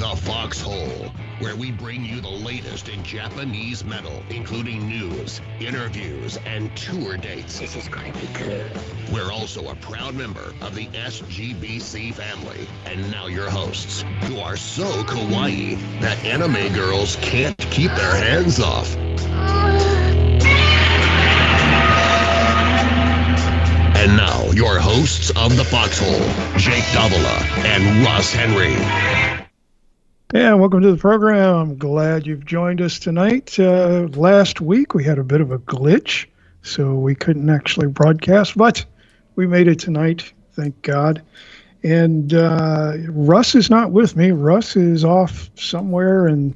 The Foxhole, where we bring you the latest in Japanese metal, including news, interviews, and tour dates. This is going to be good. We're also a proud member of the SGBC family. And now your hosts, who are so kawaii that anime girls can't keep their hands off. And now, your hosts of The Foxhole, Jake Davila and Russ Henry. Yeah, welcome to the program. I'm glad you've joined us tonight. Last week, we had a bit of a glitch, so we couldn't actually broadcast, but we made it tonight, thank God. And Russ is not with me. Russ is off somewhere in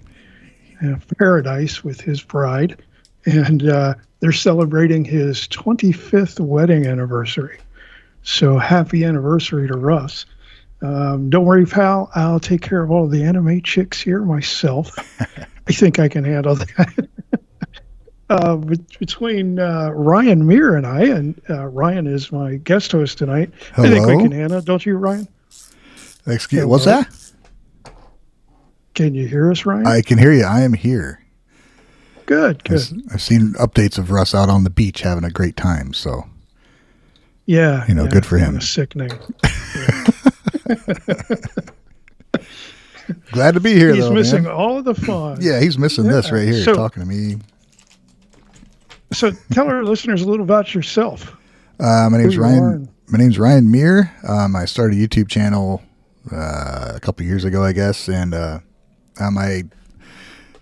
paradise with his bride, and they're celebrating his 25th wedding anniversary. So happy anniversary to Russ. Don't worry, pal. I'll take care of all the anime chicks here myself. I think I can handle that. Between Ryan Mear and I, and Ryan is my guest host tonight. Hello? I think we can handle it. Don't you, Ryan? Excuse, what's that? Can you hear us, Ryan? I can hear you. I am here. Good. I've seen updates of Russ out on the beach having a great time. So, yeah, good for him. Sickening. Glad to be here. He's though, missing man. all of the fun. Yeah, he's missing this right here, So- talking to me. So tell our listeners a little about yourself. My name's Who you are Ryan. and- My name's Ryan Mear. I started a YouTube channel a couple years ago, I guess, and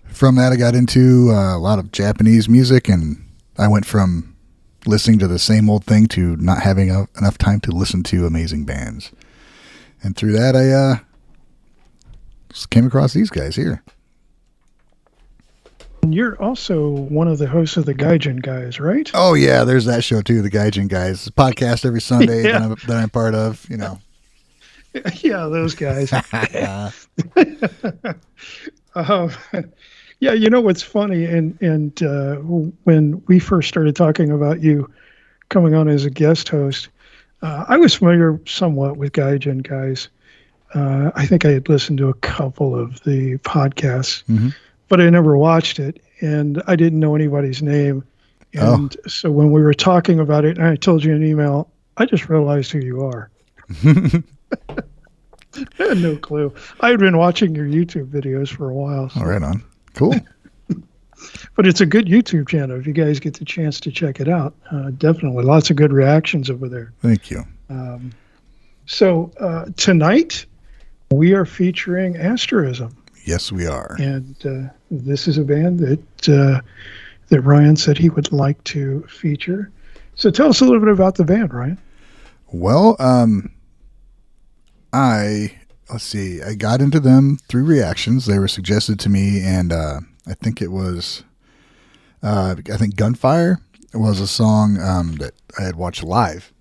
from that I got into a lot of Japanese music, and I went from listening to the same old thing to not having enough time to listen to amazing bands. And through that, I just came across these guys here. And you're also one of the hosts of the Gaijin guys, right? Oh yeah, there's that show too, the Gaijin guys. It's a podcast every Sunday Yeah. that I'm part of. Yeah, those guys. Yeah, you know what's funny, and when we first started talking about you coming on as a guest host, I was familiar somewhat with Gaijin guys. I think I had listened to a couple of the podcasts, but I never watched it, and I didn't know anybody's name. And so when we were talking about it, and I told you in an email, I just realized who you are. I had no clue. I had been watching your YouTube videos for a while. So. All right, on. Cool. But it's a good YouTube channel if you guys get the chance to check it out. Definitely. Lots of good reactions over there. Thank you. So tonight we are featuring Asterism. Yes, we are. And this is a band that Ryan said he would like to feature. So tell us a little bit about the band, Ryan. Well, I got into them through reactions. They were suggested to me, and I think it was, Gunfire was a song that I had watched a live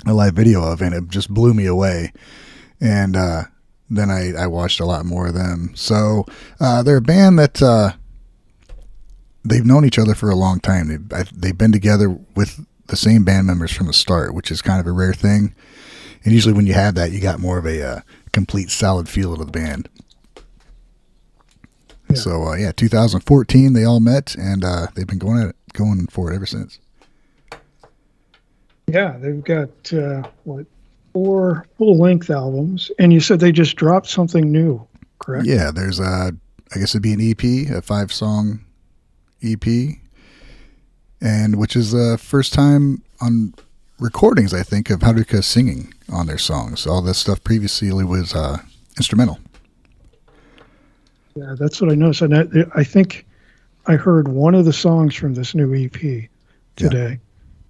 video of, and it just blew me away. And then I watched a lot more of them. So they're a band that they've known each other for a long time. They've been together with the same band members from the start, which is kind of a rare thing. And usually when you have that, you got more of a complete solid feel to the band. Yeah. So 2014 they all met, and they've been going for it ever since. Yeah, they've got 4 full-length albums, and you said they just dropped something new, correct? Yeah, there's I guess it'd be an EP, a 5-song EP, and which is the first time on recordings, I think, of Haruka singing on their songs. All this stuff previously was instrumental. Yeah, that's what I noticed. And I think I heard one of the songs from this new EP today,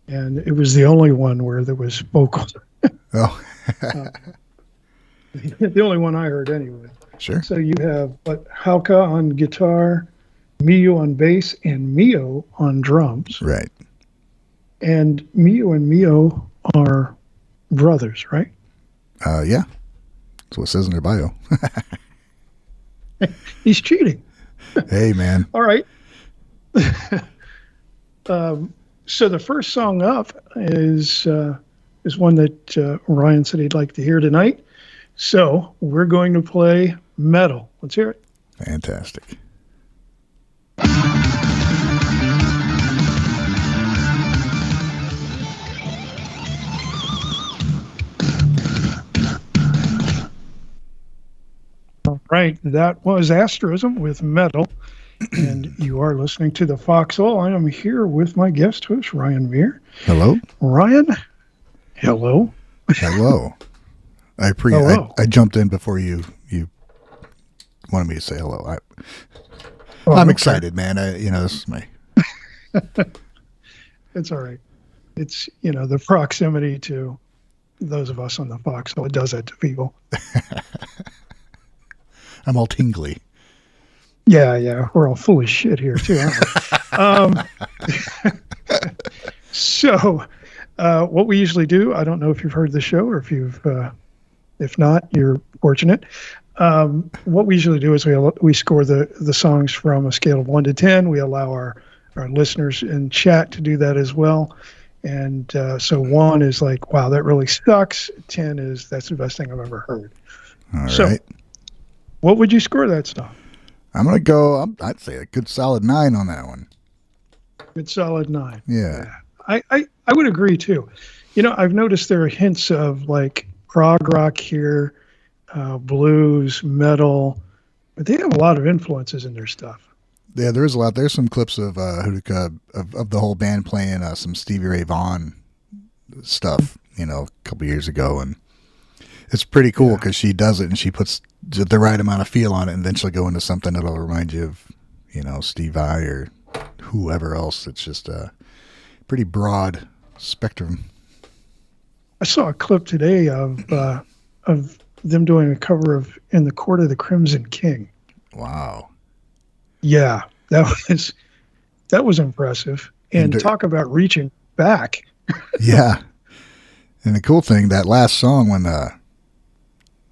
and it was the only one where there was vocals. Oh. The only one I heard anyway. Sure. So you have Hauka on guitar, Miyu on bass, and Mio on drums. Right. And Miyu and Mio are brothers, right? Yeah. That's what it says in their bio. He's cheating. Hey, man. All right. So the first song up is one that Ryan said he'd like to hear tonight. So we're going to play Metal. Let's hear it. Fantastic. All right, that was Asterism with Metal, and you are listening to the Foxhole. I am here with my guest host, Ryan Mear. Hello. Ryan, hello. Hello. I jumped in before you wanted me to say hello. I'm excited, man. This is my... It's all right. It's, the proximity to those of us on the Foxhole, it does that to people. I'm all tingly. Yeah. We're all full of shit here, too, aren't we? So, what we usually do, I don't know if you've heard the show or if not, you're fortunate. What we usually do is we score the songs from a scale of 1 to 10. We allow our listeners in chat to do that as well. And so 1 is like, wow, that really sucks. 10 is, that's the best thing I've ever heard. All so, right. What would you score that stuff? I'm going to go, I'd say a good solid 9 on that one. Good solid 9. Yeah. I would agree too. I've noticed there are hints of like prog rock here, blues, metal, but they have a lot of influences in their stuff. Yeah, there is a lot. There's some clips of of the whole band playing some Stevie Ray Vaughan stuff, a couple years ago, and it's pretty cool because she does it and she puts the right amount of feel on it, and then she'll go into something that'll remind you of, Steve Vai or whoever else. It's just a pretty broad spectrum. I saw a clip today of them doing a cover of "In the Court of the Crimson King." Wow. Yeah, that was impressive. And talk about reaching back. Yeah. And the cool thing, that last song, when the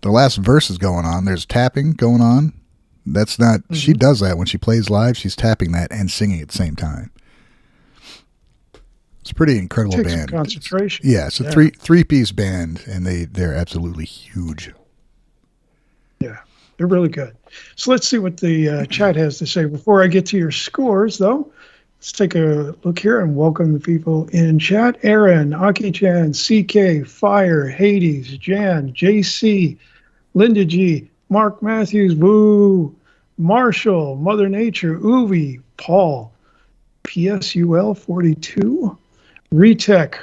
last verse is going on, there's tapping going on. That's not, she does that when she plays live. She's tapping that and singing at the same time. It's a pretty incredible Takes band. Some concentration. It's a three-piece band, and they're absolutely huge. Yeah, they're really good. So let's see what the chat has to say. Before I get to your scores, though, let's take a look here and welcome the people in chat. Aaron, Aki-chan, CK, Fire, Hades, Jan, JC, Linda G, Mark Matthews, Boo, Marshall, Mother Nature, Uvi, Paul, PSUL 42, Retech,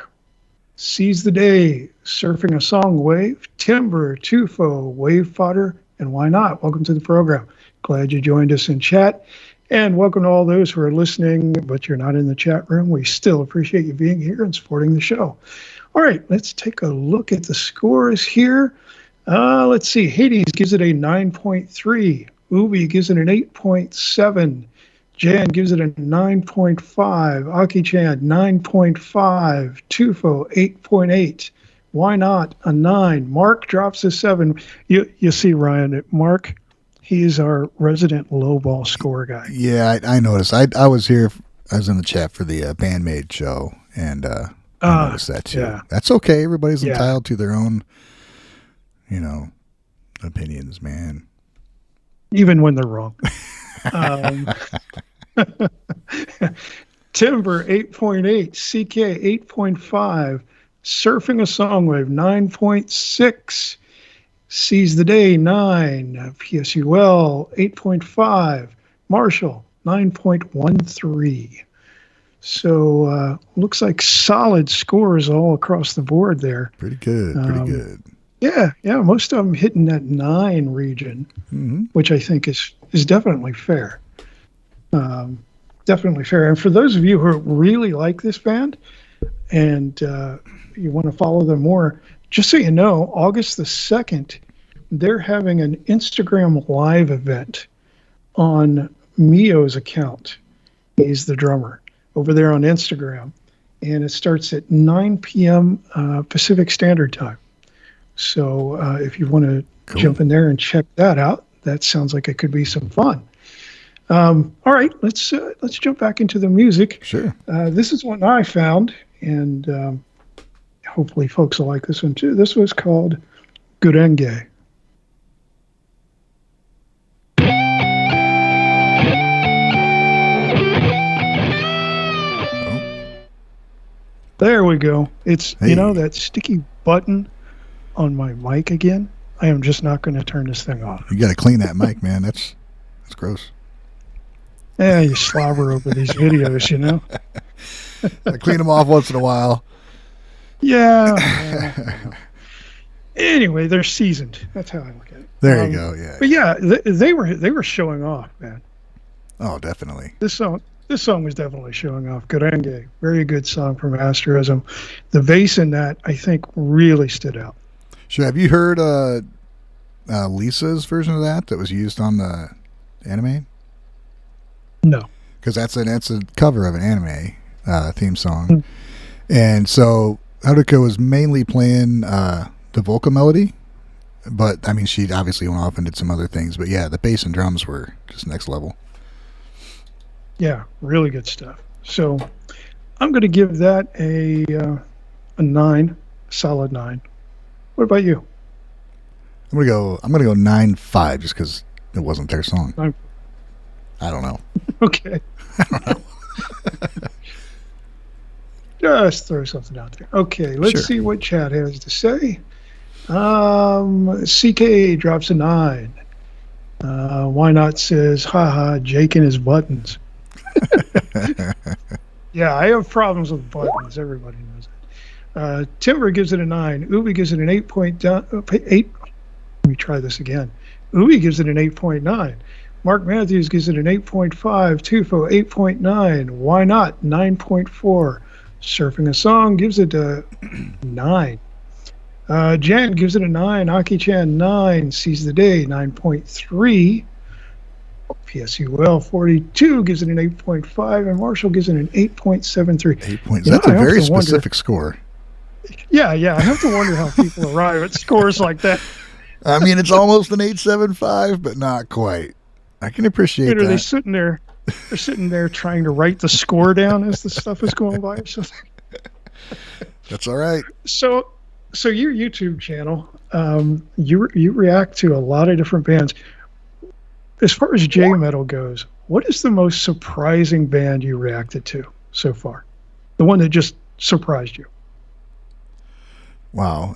Seize the Day, Surfing a Song Wave, Timber, Tufo, Wave Fodder, and Why Not? Welcome to the program. Glad you joined us in chat. And welcome to all those who are listening, but you're not in the chat room. We still appreciate you being here and supporting the show. All right, let's take a look at the scores here. Let's see. Hades gives it a 9.3. Ubi gives it an 8.7. Jan gives it a 9.5. Aki-chan, 9.5. Tufo, 8.8. Why Not? A 9. Mark drops a 7. You see, Ryan, Mark, he's our resident low ball score guy. Yeah, I noticed. I was here. I was in the chat for the Bandmade show, and I noticed that too. Yeah. That's okay. Everybody's entitled to their own, opinions, man. Even when they're wrong. Timber, 8.8. CK, 8.5. Surfing a Song Wave, 9.6. Seize the Day, 9. PSUL, 8.5. Marshall, 9.13. So looks like solid scores all across the board there. Pretty good. Yeah. Most of them hitting that 9 region, which I think is definitely fair. Definitely fair. And for those of you who really like this band and you want to follow them more, just so you know, August the 2nd, they're having an Instagram live event on Mio's account. He's the drummer over there on Instagram. And it starts at 9 p.m. Pacific Standard Time. So if you want to jump in there and check that out, that sounds like it could be some fun. All right, let's jump back into the music. Sure. This is one I found, and hopefully folks will like this one too. This was called Gurenge. to go. It's, Hey. that sticky button on my mic again. I am just not going to turn this thing off. You got to clean that mic, man. That's gross. Yeah, you slobber over these videos, I clean them off once in a while. Yeah. Anyway, they're seasoned. That's how I look at it. There you go. Yeah. But yeah, they were showing off, man. Oh, definitely. This song was definitely showing off. Gurenge, very good song from Asterism. The bass in that, I think, really stood out. Sure. Have you heard Lisa's version of that was used on the anime? No. Because that's a cover of an anime theme song. And so Haruka was mainly playing the vocal melody, but I mean, she obviously went off and did some other things. But yeah, the bass and drums were just next level. Yeah, really good stuff. So I'm going to give that a 9, solid 9. What about you? I'm gonna go 9.5 just because it wasn't their song. 9. I don't know. Okay. I don't know. Just throw something out there. Okay, let's see what chat has to say. CK drops a 9. Why not says, haha, Jake and his buttons. Yeah, I have problems with buttons. Everybody knows it. Timber gives it a 9. Ubi gives it an 8. Let me try this again. Ubi gives it an 8.9. Mark Matthews gives it an 8.5. Tufo, 8.9. Why not? 9.4. Surfing a Song gives it a 9. Jan gives it a 9. Aki-chan, 9. Seize the Day, 9.3. PSUL 42 gives it an 8.5. And Marshall gives it an 8.73. 8 That's a very specific score. Yeah. I have to wonder how people arrive at scores like that. I mean, it's almost an 8.75, but not quite. I can appreciate that. They're sitting there trying to write the score down as the stuff is going by or something. That's all right. So your YouTube channel, you react to a lot of different bands. As far as J metal goes, what is the most surprising band you reacted to so far? The one that just surprised you? Wow.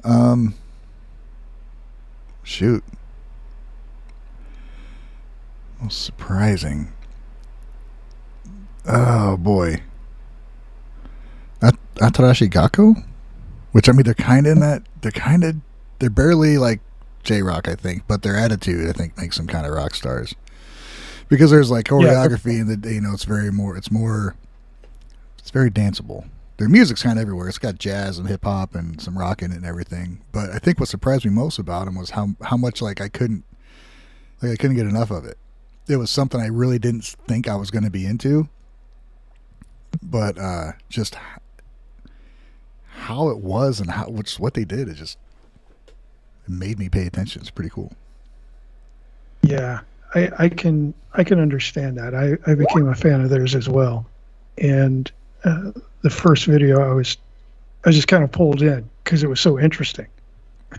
Shoot. Most surprising. Oh boy. Atarashii Gakko? Which, I mean, they're kind of in that. They're barely like J-rock, I think, but their attitude, I think, makes them kind of rock stars. Because there's like choreography and it's very danceable. Their music's kind of everywhere. It's got jazz and hip hop and some rock in it and everything. But I think what surprised me most about them was how much I couldn't get enough of it. It was something I really didn't think I was going to be into, but just how it was and what they did, it made me pay attention. It's pretty cool. Yeah, I can understand that. I became a fan of theirs as well, and the first video I was just kind of pulled in because it was so interesting.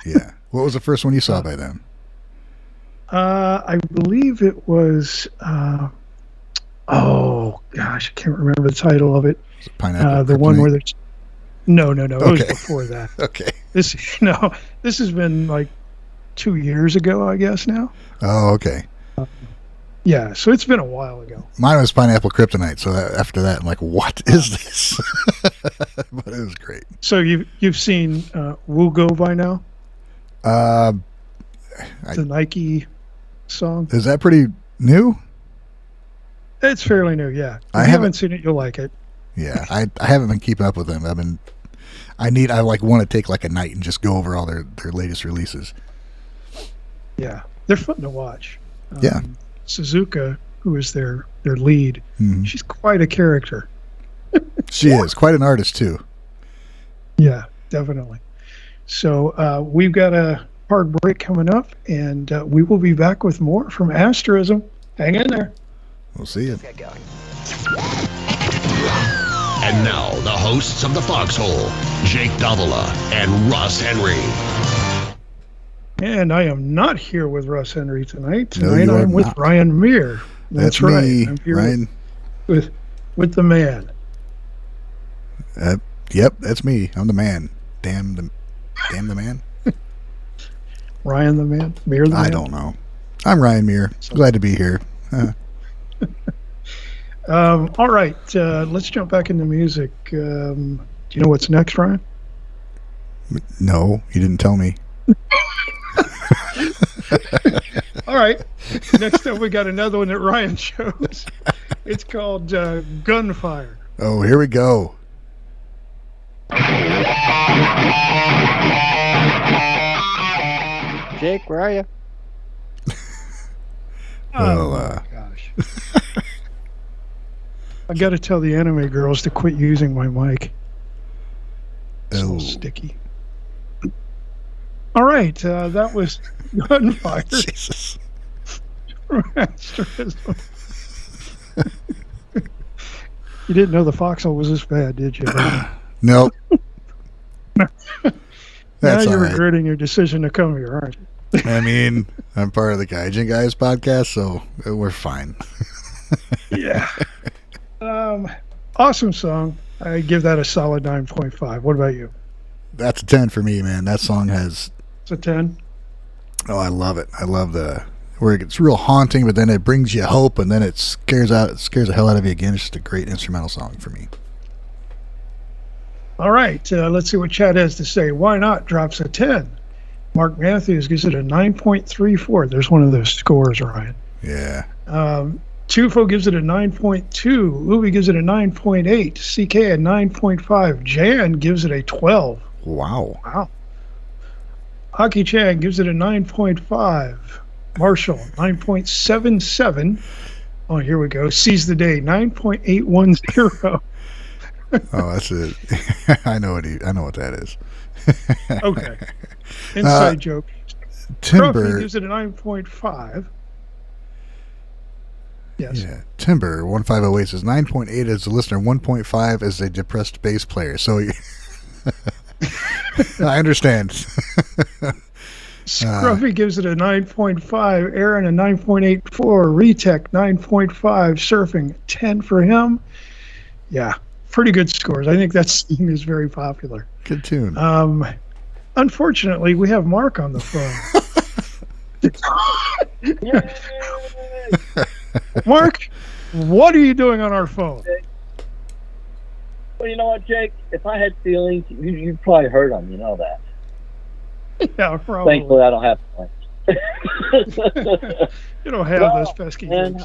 Yeah. What was the first one you saw by them? I believe it was. Oh gosh, I can't remember the title of it. Pineapple. The one where there's. No. It was before that. Okay. This has been like 2 years ago, I guess now. Oh, okay. Yeah, so it's been a while ago. Mine was Pineapple Kryptonite. So after that, I'm like, what is this? But it was great. So you've seen Wu Go by now? The Nike song. Is that pretty new? It's fairly new, yeah. If you haven't seen it, you'll like it. Yeah, I haven't been keeping up with them. I want to take like a night and just go over all their latest releases. Yeah, they're fun to watch. Yeah. Suzuka, who is their lead, she's quite a character. She is quite an artist too. Yeah, definitely. So we've got a hard break coming up, and we will be back with more from Asterism. Hang in there. We'll see you. And now, the hosts of the Foxhole, Jake Davila and Russ Henry. And I am not here with Russ Henry tonight. Tonight I'm with Ryan Mear. That's right. Me, I'm here Ryan. with the man. Yep, that's me. I'm the man. Damn the man. Ryan the man? Mear the man? I don't know. I'm Ryan Mear. Glad to be here. All right, let's jump back into music. Do you know what's next, Ryan? No, you didn't tell me. All right. Next up, we got another one that Ryan chose. It's called Gunfire. Oh, here we go. Jake, where are you? Oh, gosh. I got to tell the anime girls to quit using my mic. It's so sticky. All right, that was Gunfire. Jesus. From Asterism. You didn't know the Foxhole was this bad, did you? Nope. Now you're right. regretting your decision to come here, aren't you? I mean, I'm part of the Gaijin Guys podcast, so we're fine. Yeah. Awesome song. I give that a solid 9.5. What about you? That's a 10 for me, man. That song has... It's a 10? Oh, I love it. I love where it gets real haunting, but then it brings you hope, and then it scares the hell out of you again. It's just a great instrumental song for me. All right, let's see what Chad has to say. Why Not drops a 10. Mark Matthews gives it a 9.34. There's one of those scores, Ryan. Yeah. Tufo gives it a 9.2. Ubi gives it a 9.8. CK a 9.5. Jan gives it a 12. Wow. Aki Chan gives it a 9.5. Marshall, 9.77. Oh, here we go. Seize the Day, 9.810. Oh, that's it. I know what that is. Okay. Inside joke. Timber Trophy gives it a 9.5. Yes. Yeah. Timber 1508 says 9.8 as a listener, 1.5 as a depressed bass player. So I understand. Scruffy gives it a 9.5. Aaron a 9.84. Retech 9.5. Surfing 10 for him. Yeah, pretty good scores. I think that scene is very popular. Good tune. Unfortunately, we have Mark on the phone. Mark, what are you doing on our phone? Well, you know what, Jake? If I had feelings, you'd probably hurt them. You know that. Yeah, probably. Thankfully, I don't have feelings. You don't have those pesky things.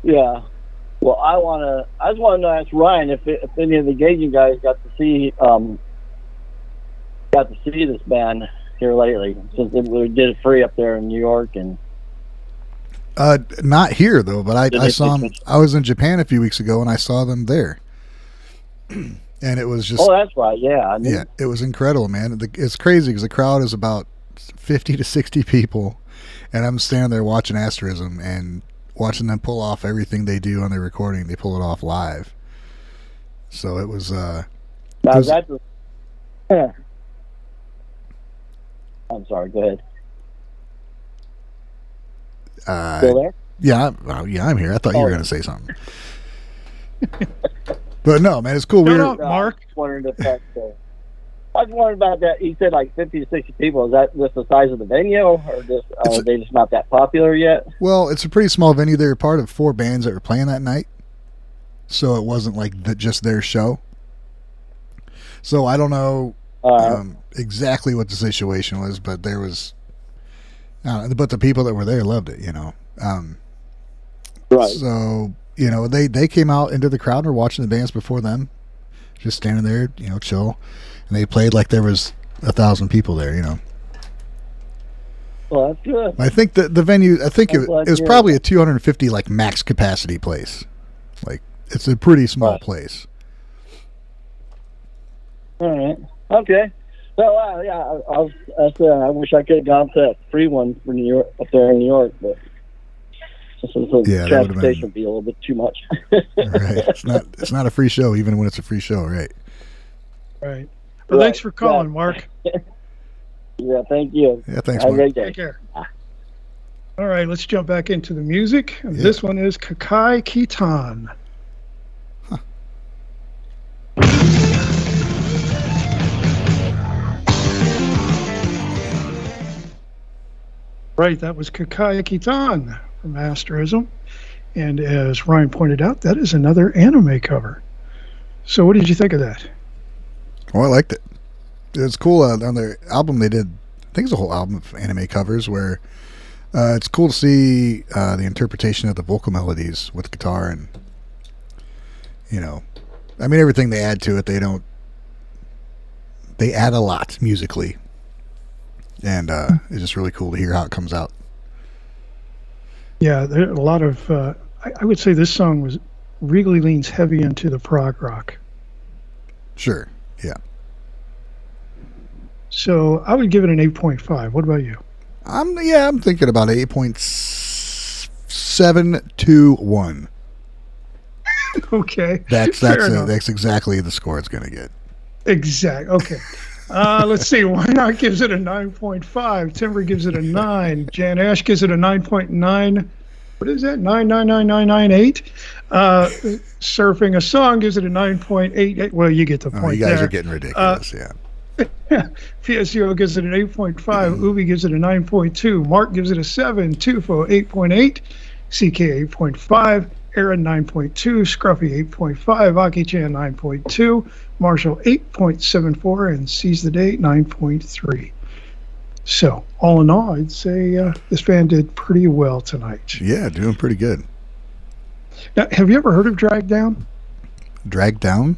Yeah. Well, I just want to ask Ryan if any of the Gaijin guys got to see this band here lately, since we did it free up there in New York and. Not here though, but I saw them. I was in Japan a few weeks ago and I saw them there, and it was just. Oh, that's right. Yeah. Yeah, it was incredible, man. It's crazy because the crowd is about 50 to 60 people, and I'm standing there watching Asterism and watching them pull off everything they do on their recording. They pull it off live. So it was. I'm sorry. Go ahead. Still there? Yeah, I'm here. I thought you were going to say something. But no, man, it's cool. Mark. I was wondering about that. He said like 50 to 60 people. Is that just the size of the venue, or are they just not that popular yet? Well, it's a pretty small venue. They were part of 4 bands that were playing that night, so it wasn't like just their show. So I don't know exactly what the situation was, but there was. But the people that were there loved it, you know. Right. So, you know, they came out into the crowd and were watching the bands before them, just standing there, you know, chill. And they played like there was 1,000 people there, you know. Well, that's good. I think the venue, it was probably a 250 like max capacity place. Like, it's a pretty small place. All right. Okay. Well, yeah, I wish I could have gone to that free one for New York, up there in New York, but transportation would be a little bit too much. Right. It's not a free show, even when it's a free show, right? Right. Well, thanks for calling, Mark. Yeah, thank you. Yeah, thanks, Have Mark. a great day. Take care. All right, let's jump back into the music. This one is Kakai Kitan. Huh. Right, that was Kakai Kitan from Asterism. And as Ryan pointed out, that is another anime cover. So what did you think of that? Oh, I liked it. It was cool. On their album, they did, I think it's a whole album of anime covers where it's cool to see the interpretation of the vocal melodies with guitar and, I mean, everything they add to it, they add a lot musically. And it's just really cool to hear how it comes out. Yeah, there are a lot of, I would say this song really leans heavy into the prog rock. Sure, yeah. So I would give it an 8.5. What about you? I'm thinking about 8.721. Okay. That's exactly the score it's going to get. Exact. Okay. Let's see. Why Not gives it a 9.5. Timber gives it a 9. Jan Ash gives it a 9.9. What is that? 9999998. Surfing a Song gives it a 9.88. Well, you get the point. You guys there. are getting ridiculous. Yeah. PSUO gives it an 8.5. Ubi gives it a 9.2. Mark gives it a 7. Tufo 8.8. CK 8.5. Aaron 9.2. Scruffy 8.5. Aki-chan 9.2. Marshall 8.74. And Seize the Day 9.3. So, all in all, I'd say this band did pretty well tonight. Yeah, doing pretty good. Now, have you ever heard of Drag Down? Drag Down?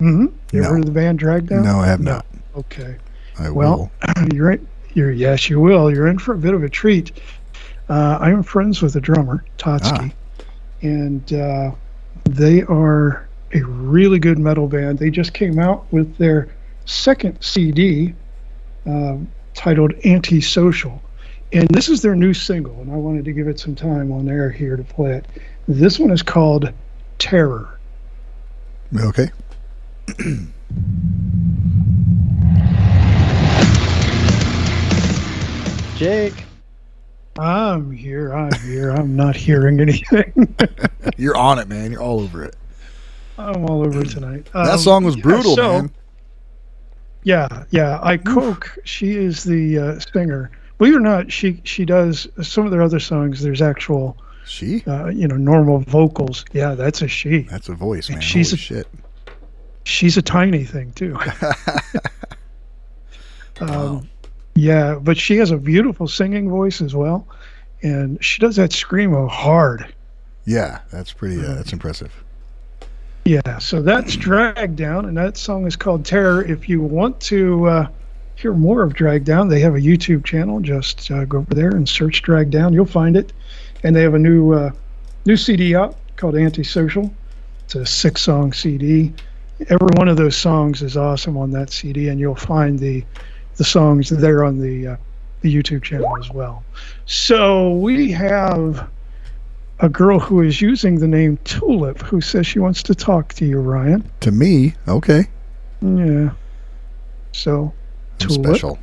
Mm-hmm. You No. ever heard of the band Drag Down? No, I have not. Okay. I Well, will. yes, you will. You're in for a bit of a treat. I am friends with the drummer, Totsky, and they are a really good metal band. They just came out with their second CD titled Antisocial, and this is their new single, and I wanted to give it some time on air here to play it. This one is called Terror. Okay. Jake. I'm here. I'm not hearing anything. You're on it, man. You're all over it. I'm all over it tonight. That song was brutal, man. Yeah. Coke, she is the singer. Believe it or not, she does some of their other songs. There's actual, She? normal vocals. Yeah, that's a she. That's a voice, man. She's Holy shit. She's a tiny thing too. Wow. Yeah, but she has a beautiful singing voice as well, and she does that screamo hard. Yeah, that's pretty. That's impressive. Yeah, so that's Drag Down, and that song is called Terror. If you want to hear more of Drag Down, they have a YouTube channel. Just go over there and search Drag Down. You'll find it. And they have a new CD out called Antisocial. It's a 6-song CD. Every one of those songs is awesome on that CD, and you'll find the songs there on the YouTube channel as well. So we have a girl who is using the name Tulip who says she wants to talk to you, Ryan. To me, okay. Yeah. So, I'm Tulip. special.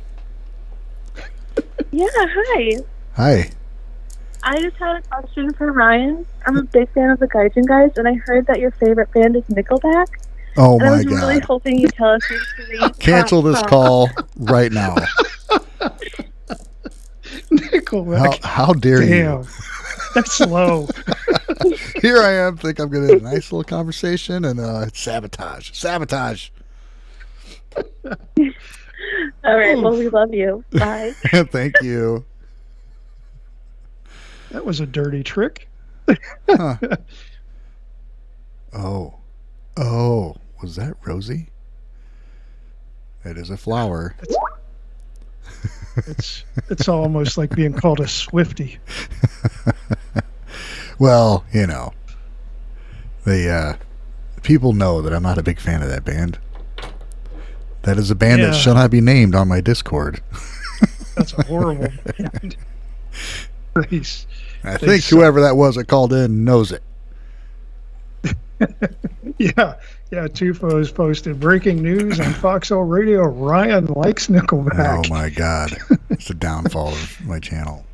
Yeah, hi. Hi. I just had a question for Ryan. I'm a big fan of the Gaijin guys, and I heard that your favorite band is Nickelback. Oh And I my was really God. hoping you'd tell us your 3 Cancel top this songs. call right now. Nickelback. How dare Damn. you? That's low. Here I am, think I'm going to have a nice little conversation, and it's sabotage. Sabotage. All right, well, we love you. Bye. Thank you. That was a dirty trick. Huh. Oh, was that Rosie? It is a flower. It's almost like being called a Swiftie. Well, the people know that I'm not a big fan of that band. That is a band that Yeah. shall not be named on my Discord. That's a horrible band. Please. I think whoever that was that called in knows it. Yeah, Tufo has posted breaking news on Foxhole Radio. Ryan likes Nickelback. Oh my God. It's the downfall of my channel.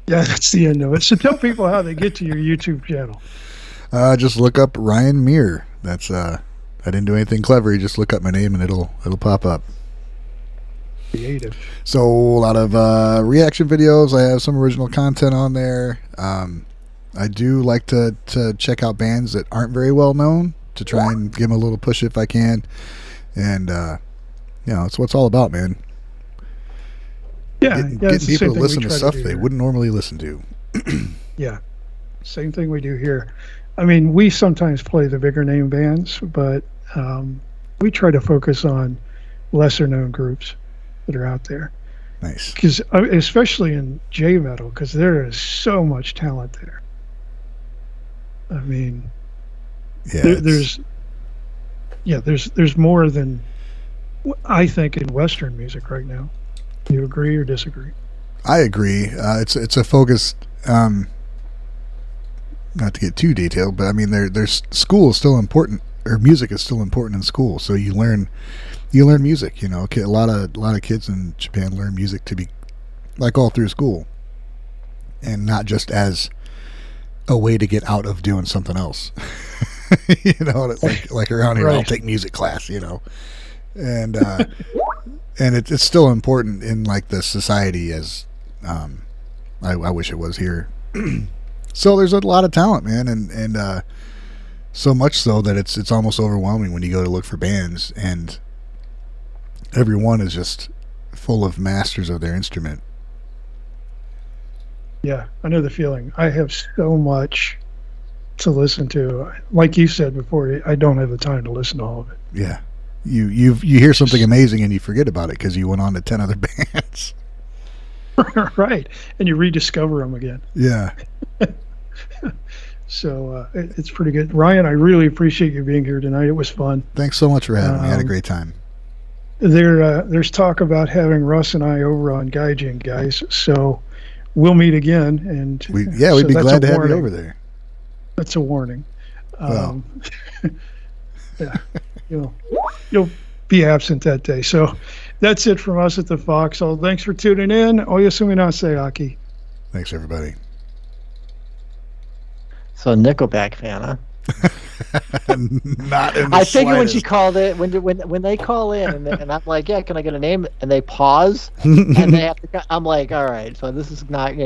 Yeah, that's the end of it. So tell people how they get to your YouTube channel. Just look up Ryan Mear. That's I didn't do anything clever. You just look up my name and it'll pop up. creative. So a lot of reaction videos. I have some original content on there. I do like to check out bands that aren't very well known to try and give them a little push if I can. And it's what it's all about, man. Yeah, getting people to listen to stuff they wouldn't normally listen to. Yeah, same thing we do here. I mean, we sometimes play the bigger name bands, but we try to focus on lesser known groups that are out there. Nice. Because especially in J metal, because there is so much talent there. I mean, there's more than I think in Western music right now. Do you agree or disagree? I agree. It's a focused. Not to get too detailed, but I mean, there's school is still important, or music is still important in school. So you learn music. A lot of kids in Japan learn music to be like all through school, and not just as a way to get out of doing something else. Like around here, right. I'll take music class. And and it's still important in like the society as I wish it was here. So there's a lot of talent, man, and so much so that it's almost overwhelming when you go to look for bands, and everyone is just full of masters of their instrument. Yeah, I know the feeling. I have so much to listen to. Like you said before, I don't have the time to listen to all of it. Yeah. You hear something amazing and you forget about it because you went on to 10 other bands. Right, and you rediscover them again. Yeah. So it's pretty good. Ryan, I really appreciate you being here tonight. It was fun. Thanks so much for having me. I had a great time. There's talk about having Russ and I over on Gaijin, guys. So we'll meet again. And we'd be glad to have you over there. That's a warning. Well. Yeah. You'll be absent that day. So that's it from us at the Foxhole. Thanks for tuning in. Oyasumi nasai, Aki. Thanks, everybody. So Nickelback fan, huh? Not in the I figure when slightest. she called it, when they call in and I'm like, yeah, can I get a name? And they pause and they have to. I'm like, all right, so this is not,